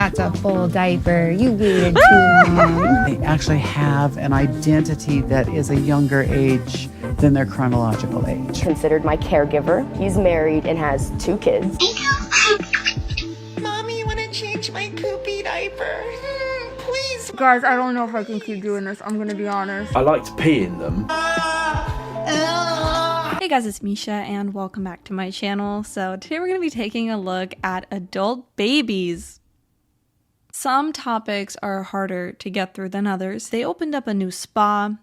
That's a full diaper. You waited too long. They actually have an identity that is a younger age than their chronological age. Considered my caregiver. He's married and has 2 kids. Mommy, you want to change my poopy diaper? Please. Guys, I don't know if I can keep doing this. I'm gonna be honest. I like to pee in them. Hey guys, it's Misha and welcome back to my channel. So today we're going to be taking a look at adult babies. Some topics are harder to get through than others. They opened up a new spa,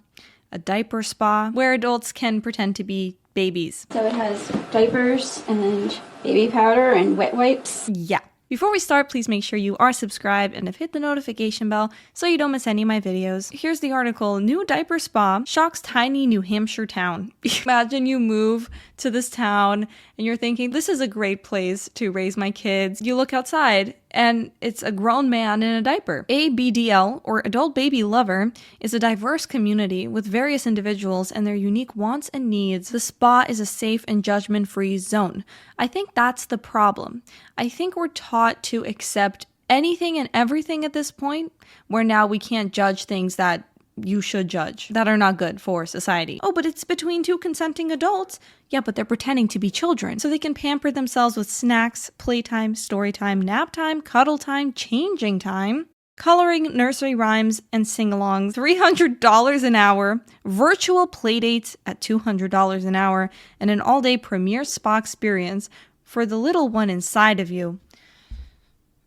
a diaper spa, where adults can pretend to be babies. So it has diapers and baby powder and wet wipes. Yeah. Before we start, please make sure you are subscribed and have hit the notification bell so you don't miss any of my videos. Here's the article, New Diaper Spa Shocks Tiny New Hampshire Town. Imagine you move to this town and you're thinking, this is a great place to raise my kids. You look outside and it's a grown man in a diaper. ABDL, or Adult Baby Lover, is a diverse community with various individuals and their unique wants and needs. The spa is a safe and judgment-free zone. I think that's the problem. I think we're taught to accept anything and everything at this point, where now we can't judge things that you should judge, that are not good for society. Oh, but it's between 2 consenting adults. Yeah, but they're pretending to be children, so they can pamper themselves with snacks, playtime, story time, nap time, cuddle time, changing time, coloring, nursery rhymes, and sing-alongs. $300 an hour, virtual playdates at $200 an hour, and an all-day premier spa experience for the little one inside of you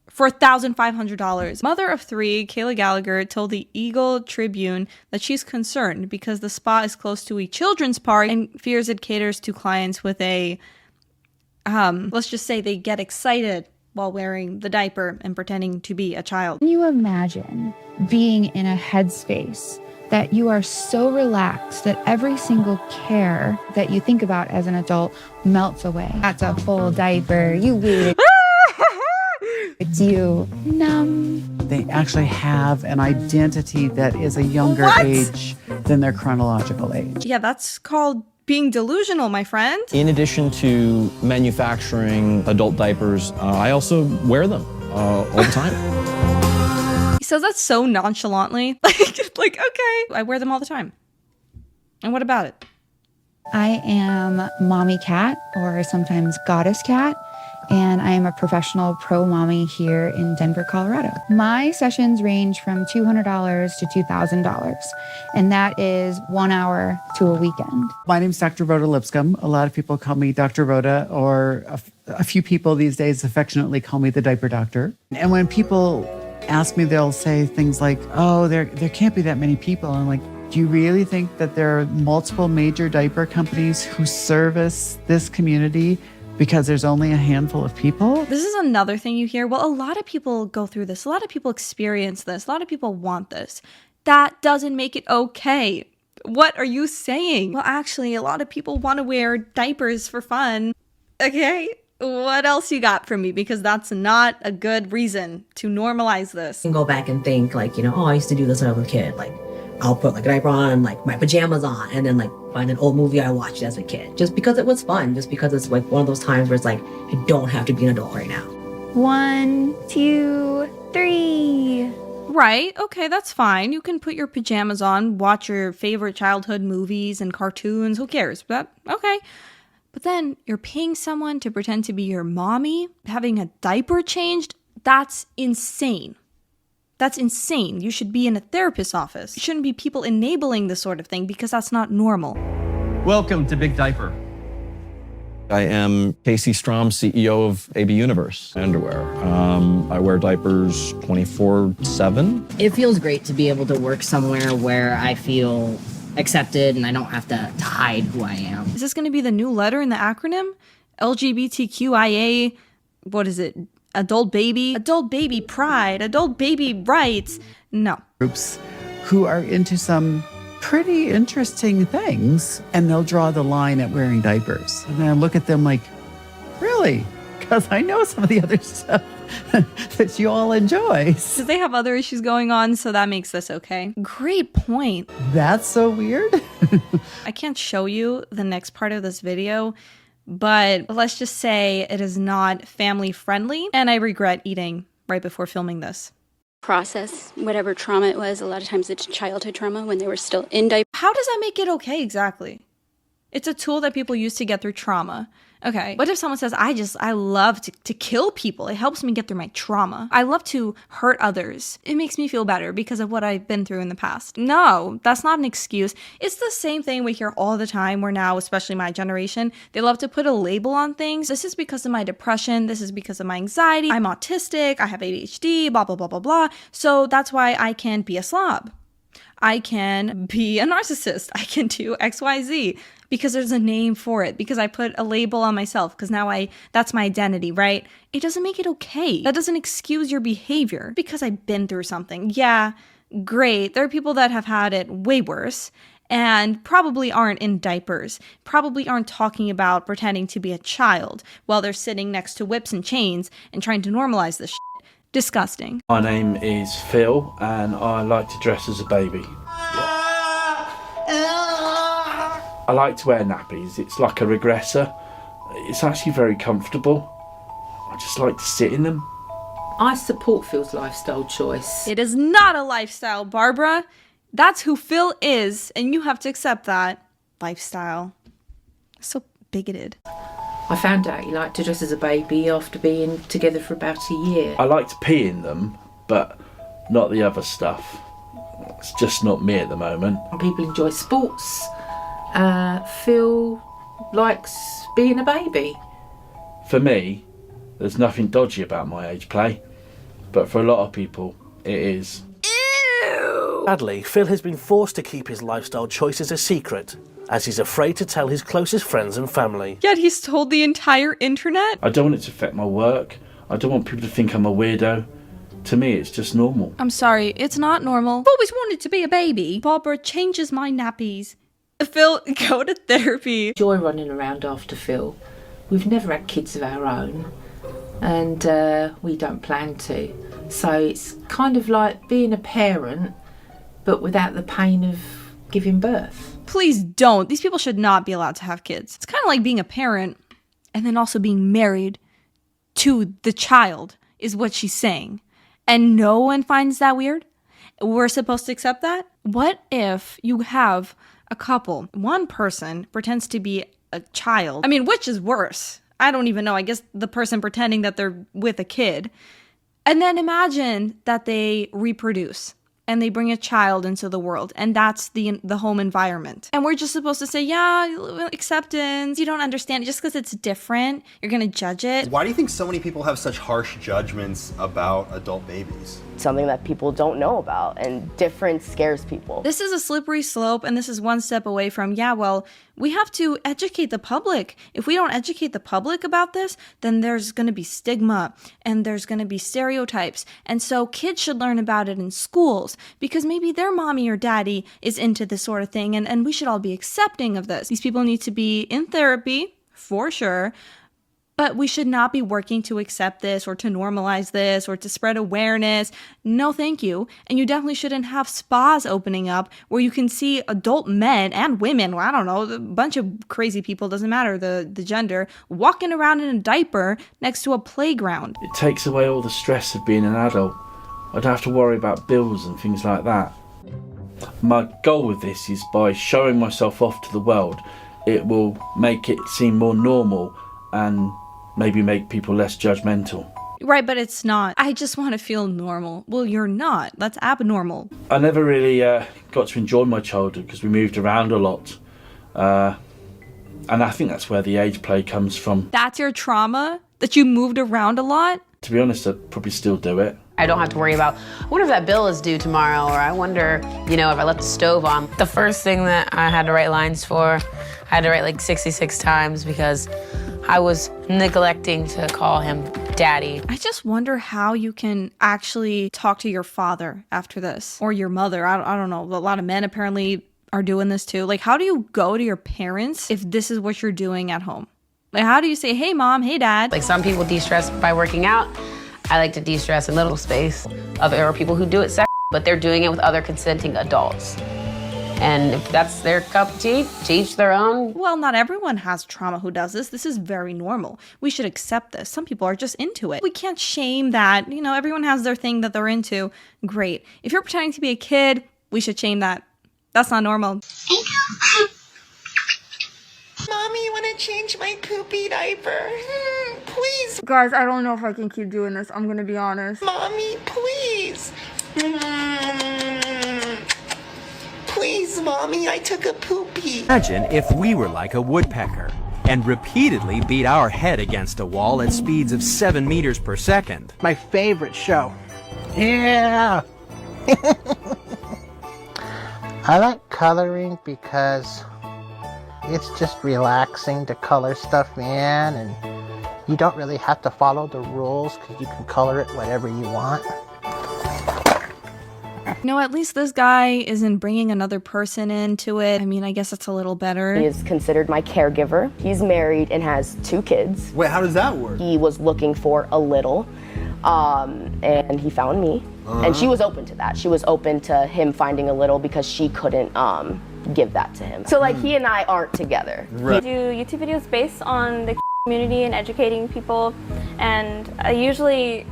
for $1,500. Mother of 3, Kayla Gallagher, told the Eagle Tribune that she's concerned because the spa is close to a children's park and fears it caters to clients with a, let's just say they get excited while wearing the diaper and pretending to be a child. Can you imagine being in a headspace that you are so relaxed that every single care that you think about as an adult melts away? That's a full diaper. You waited. It's you. Numb. They actually have an identity that is a younger age than their chronological age. Yeah, that's called being delusional, my friend. In addition to manufacturing adult diapers, I also wear them all the time. He says that so nonchalantly. like, okay, I wear them all the time. And what about it? I am Mommy Cat, or sometimes Goddess Cat, and I am a professional pro mommy here in Denver, Colorado. My sessions range from $200 to $2,000, and that is 1 hour to a weekend. My name's Dr. Rhoda Lipscomb. A lot of people call me Dr. Rhoda, or a few people these days affectionately call me the diaper doctor. And when people ask me, they'll say things like, oh, there can't be that many people. I'm like, do you really think that there are multiple major diaper companies who service this community because there's only a handful of people? This is another thing you hear. Well, a lot of people go through this. A lot of people experience this. A lot of people want this. That doesn't make it okay. What are you saying? Well, actually, a lot of people want to wear diapers for fun. Okay? What else you got from me? Because that's not a good reason to normalize this. You can go back and think like, oh, I used to do this when I was a kid. Like, I'll put like a diaper on, like my pajamas on, and then like find an old movie I watched as a kid. Just because it was fun, just because it's like one of those times where it's like, I don't have to be an adult right now. 1, 2, 3. Right, okay, that's fine. You can put your pajamas on, watch your favorite childhood movies and cartoons, who cares? Okay. But then you're paying someone to pretend to be your mommy, having a diaper changed? That's insane. That's insane. You should be in a therapist's office. You shouldn't be people enabling this sort of thing because that's not normal. Welcome to Big Diaper. I am Casey Strom, CEO of AB Universe Underwear. I wear diapers 24/7. It feels great to be able to work somewhere where I feel accepted and I don't have to hide who I am. Is this going to be the new letter in the acronym? LGBTQIA, what is it? Adult baby pride, adult baby rights. No. Groups who are into some pretty interesting things, and they'll draw the line at wearing diapers. And I look at them like, really? Because I know some of the other stuff that you all enjoy. Because they have other issues going on, so that makes this okay. Great point. That's so weird. I can't show you the next part of this video, but let's just say it is not family friendly, and I regret eating right before filming this. Process whatever trauma it was. A lot of times it's childhood trauma when they were still in diapers. How does that make it okay exactly? It's a tool that people use to get through trauma. Okay, what if someone says, I love to kill people. It helps me get through my trauma. I love to hurt others. It makes me feel better because of what I've been through in the past. No, that's not an excuse. It's the same thing we hear all the time where now, especially my generation, they love to put a label on things. This is because of my depression. This is because of my anxiety. I'm autistic. I have ADHD, blah, blah, blah, blah, blah. So that's why I can be a slob. I can be a narcissist. I can do XYZ because there's a name for it, because I put a label on myself, because now that's my identity, right? It doesn't make it okay. That doesn't excuse your behavior because I've been through something. Yeah, great. There are people that have had it way worse and probably aren't in diapers, probably aren't talking about pretending to be a child while they're sitting next to whips and chains and trying to normalize this shit. Disgusting. My name is Phil and I like to dress as a baby. I like to wear nappies. It's like a regressor. It's actually very comfortable. I just like to sit in them. I support Phil's lifestyle choice. It is not a lifestyle, Barbara. That's who Phil is, and you have to accept that. Lifestyle. So bigoted. I found out he liked to dress as a baby after being together for about a year. I like to pee in them, but not the other stuff. It's just not me at the moment. People enjoy sports. Phil likes being a baby. For me, there's nothing dodgy about my Ageplay, but for a lot of people, it is. Sadly, Phil has been forced to keep his lifestyle choices a secret, as he's afraid to tell his closest friends and family. Yet he's told the entire internet? I don't want it to affect my work. I don't want people to think I'm a weirdo. To me, it's just normal. I'm sorry, it's not normal. I've always wanted to be a baby. Barbara changes my nappies. Phil, go to therapy. Enjoy running around after Phil. We've never had kids of our own, and we don't plan to. So it's kind of like being a parent, but without the pain of giving birth. Please don't. These people should not be allowed to have kids. It's kind of like being a parent and then also being married to the child, is what she's saying. And no one finds that weird? We're supposed to accept that? What if you have a couple, one person pretends to be a child? I mean, which is worse? I don't even know. I guess the person pretending that they're with a kid. And then imagine that they reproduce and they bring a child into the world, and that's the home environment. And we're just supposed to say, yeah, acceptance. You don't understand it just because it's different. You're going to judge it. Why do you think so many people have such harsh judgments about adult babies? Something that people don't know about, and difference scares people. This is a slippery slope, and this is one step away from, we have to educate the public. If we don't educate the public about this, then there's going to be stigma, and there's going to be stereotypes. And so kids should learn about it in schools, because maybe their mommy or daddy is into this sort of thing, and we should all be accepting of this. These people need to be in therapy, for sure, but we should not be working to accept this or to normalize this or to spread awareness. No, thank you. And you definitely shouldn't have spas opening up where you can see adult men and women, I don't know, a bunch of crazy people, doesn't matter the gender, walking around in a diaper next to a playground. It takes away all the stress of being an adult. I don't have to worry about bills and things like that. My goal with this is by showing myself off to the world, it will make it seem more normal and maybe make people less judgmental. Right, but it's not. I just want to feel normal. Well, you're not. That's abnormal. I never really got to enjoy my childhood because we moved around a lot. And I think that's where the Ageplay comes from. That's your trauma? That you moved around a lot? To be honest, I'd probably still do it. I don't have to worry about, I wonder if that bill is due tomorrow, or I wonder, if I left the stove on. The first thing that I had to write lines for, I had to write like 66 times because I was neglecting to call him daddy. I just wonder how you can actually talk to your father after this, or your mother. I don't know. A lot of men apparently are doing this too. Like, how do you go to your parents if this is what you're doing at home? Like, how do you say, hey mom, hey dad? Like, some people de-stress by working out. I like to de-stress in little space. There are people who do it separately, but they're doing it with other consenting adults. And if that's their cup of tea, to each their own. Well, not everyone has trauma who does this. This is very normal. We should accept this. Some people are just into it. We can't shame that. You know, everyone has their thing that they're into. Great. If you're pretending to be a kid, we should shame that. That's not normal. Mommy, you want to change my poopy diaper? Please. Guys, I don't know if I can keep doing this. I'm gonna be honest. Mommy, please. Please, Mommy, I took a poopy. Imagine if we were like a woodpecker and repeatedly beat our head against a wall at speeds of 7 meters per second. My favorite show. Yeah. I like coloring because it's just relaxing to color stuff, man, and you don't really have to follow the rules because you can color it whatever you want. No, at least this guy isn't bringing another person into it. I mean, I guess that's a little better. He is considered my caregiver. He's married and has 2 kids. Wait, how does that work? He was looking for a little, and he found me. And she was open to that. She was open to him finding a little because she couldn't give that to him. So like he and I aren't together. Right. I do YouTube videos based on the community and educating people, and I usually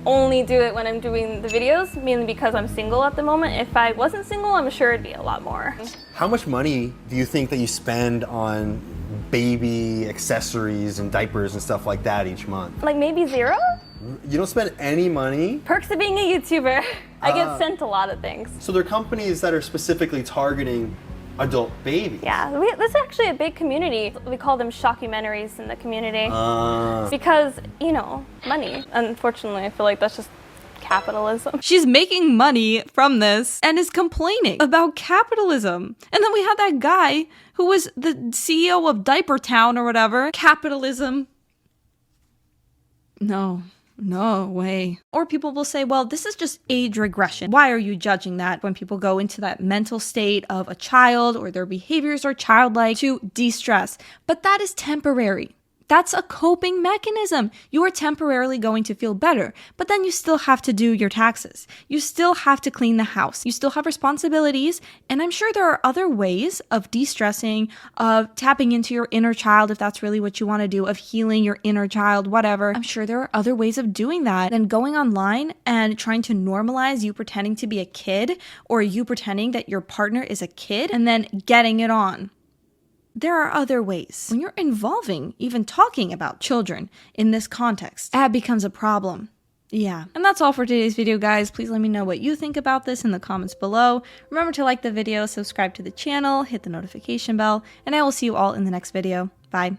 only do it when I'm doing the videos, mainly because I'm single at the moment. If I wasn't single, I'm sure it'd be a lot more. How much money do you think that you spend on baby accessories and diapers and stuff like that each month? Like maybe 0? You don't spend any money? Perks of being a YouTuber. I get sent a lot of things. So there are companies that are specifically targeting adult babies. Yeah, this is actually a big community. We call them shockumentaries in the community. Because, you know, money. Unfortunately, I feel like that's just capitalism. She's making money from this and is complaining about capitalism. And then we have that guy who was the CEO of Diaper Town or whatever. Capitalism. No way. Or people will say, well, this is just age regression. Why are you judging that? When people go into that mental state of a child or their behaviors are childlike to de-stress. But that is temporary. That's a coping mechanism. You are temporarily going to feel better, but then you still have to do your taxes. You still have to clean the house. You still have responsibilities. And I'm sure there are other ways of de-stressing, of tapping into your inner child, if that's really what you want to do, of healing your inner child, whatever. I'm sure there are other ways of doing that than going online and trying to normalize you pretending to be a kid or you pretending that your partner is a kid and then getting it on. There are other ways. When you're involving, even talking about children in this context, that becomes a problem. Yeah. And that's all for today's video, guys. Please let me know what you think about this in the comments below. Remember to like the video, subscribe to the channel, hit the notification bell, and I will see you all in the next video. Bye.